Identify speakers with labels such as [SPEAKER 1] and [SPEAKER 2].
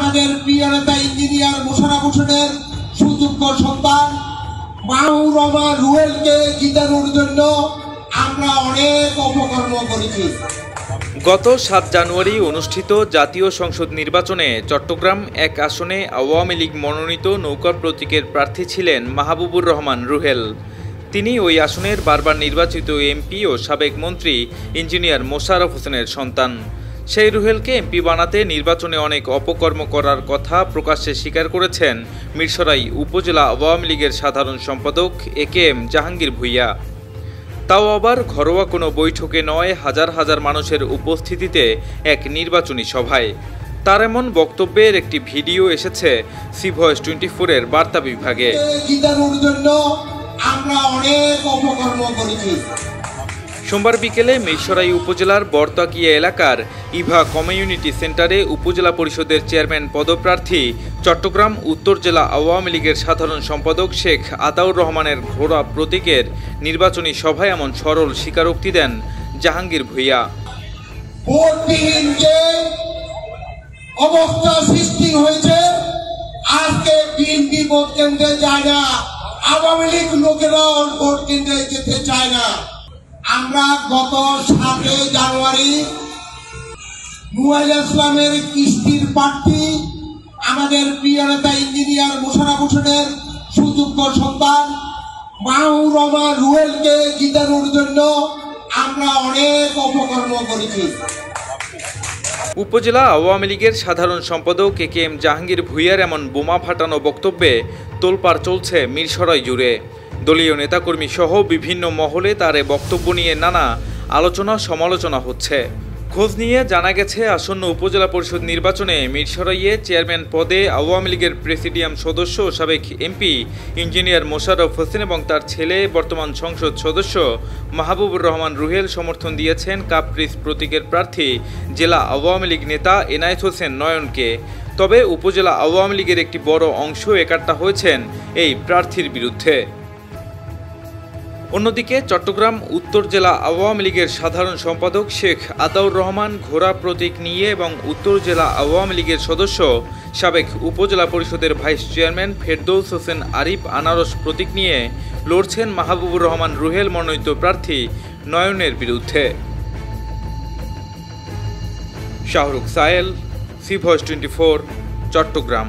[SPEAKER 1] আমাদের প্রিয় নেতা ইঞ্জিনিয়ার মোশাররফ হোসেনের সুযোগ্য সন্তান মাহবুবুর রহমান রুহেলকে জিতানোর জন্য আমরা অনেক অপকর্ম করেছি।
[SPEAKER 2] গত ৭ জানুয়ারি অনুষ্ঠিত জাতীয় সংসদ নির্বাচনে চট্টগ্রাম ১ আসনে আওয়ামী লীগ মনোনীত নৌকা প্রতীকের প্রার্থী ছিলেন মাহবুবুর রহমান রুহেল। তিনি ওই আসনের বারবার নির্বাচিত এমপি ও সাবেক মন্ত্রী ইঞ্জিনিয়ার মোশাররফ হোসেনের সন্তান। সেই রুহেলকে এমপি বানাতে নির্বাচনে অনেক অপকর্ম করার কথা প্রকাশ্যে স্বীকার করেছেন মিরসরাই উপজেলা আওয়ামী লীগের সাধারণ সম্পাদক একেএম জাহাঙ্গীর ভূঁইয়া। তাও আবার ঘরোয়া কোনো বৈঠকে নয়, হাজার হাজার মানুষের উপস্থিতিতে এক নির্বাচনী সভায়। তার এমন বক্তব্যের একটি ভিডিও এসেছে সি ভয়েস 24-এর বার্তা বিভাগে। সোমবার বিকেলে মিরসরাই উপজেলার বরতাকিয়া এলাকার ইভা কমিউনিটি সেন্টারে উপজেলা পরিষদের চেয়ারম্যান পদপ্রার্থী চট্টগ্রাম উত্তর জেলা আওয়ামী লীগের সাধারণ সম্পাদক শেখ আতাউর রহমানের ঘোড়া প্রতীকের নির্বাচনী সভায় এমন সরল স্বীকারোক্তি দেন জাহাঙ্গীর ভূঁইয়া।
[SPEAKER 1] ভোটবিহীন যে অবস্থা সৃষ্টি হয়েছে, আজকে বিএনপি ভোট কেন্দ্রে যায় না, আওয়ামী লীগ লোকেরা ভোট কেন্দ্রে যেতে চায় না। আমরা গত ৭ জানুয়ারি নুয়াইল ইসলামের কিস্তির প্রার্থী আমাদের প্রিয় নেতা ইঞ্জিনিয়ার মোশাররফ হোসেনের সুযোগ্য সন্তান মাহবুবুর রহমান রুহেলকে জিতানোর জন্য আমরা অনেক অপকর্ম করেছি।
[SPEAKER 2] উপজেলা আওয়ামী লীগের সাধারণ সম্পাদক একেএম জাহাঙ্গীর ভূঁইয়ার এমন বোমা ফাটানো বক্তব্যে তোলপাড় চলছে মিরসরাই জুড়ে। দলীয় নেতাকর্মী সহ বিভিন্ন মহলে তার এ বক্তব্য নিয়ে নানা আলোচনা সমালোচনা হচ্ছে। খোঁজ নিয়ে জানা গেছে, আসন্ন উপজেলা পরিষদ নির্বাচনে মিরসরাইয়ে চেয়ারম্যান পদে আওয়ামী লীগের প্রেসিডিয়াম সদস্য ও সাবেক এমপি ইঞ্জিনিয়ার মোশাররফ হোসেন এবং তার ছেলে বর্তমান সংসদ সদস্য মাহবুবুর রহমান রুহেল সমর্থন দিয়েছেন কাপ্রিস প্রতীকের প্রার্থী জেলা আওয়ামী লীগ নেতা এনায়েত হোসেন নয়নকে। তবে উপজেলা আওয়ামী লীগের একটি বড় অংশ একাট্টা হয়েছেন এই প্রার্থীর বিরুদ্ধে। অন্যদিকে চট্টগ্রাম উত্তর জেলা আওয়ামী লীগের সাধারণ সম্পাদক শেখ আতাউর রহমান ঘোড়া প্রতীক নিয়ে এবং উত্তর জেলা আওয়ামী লীগের সদস্য সাবেক উপজেলা পরিষদের ভাইস চেয়ারম্যান ফেরদৌস হোসেন আরিফ আনারস প্রতীক নিয়ে লড়ছেন মাহবুবুর রহমান রুহেল মনোনীত প্রার্থী নয়নের বিরুদ্ধে। Shahrukh Sayel, C voice 24, Chittagong.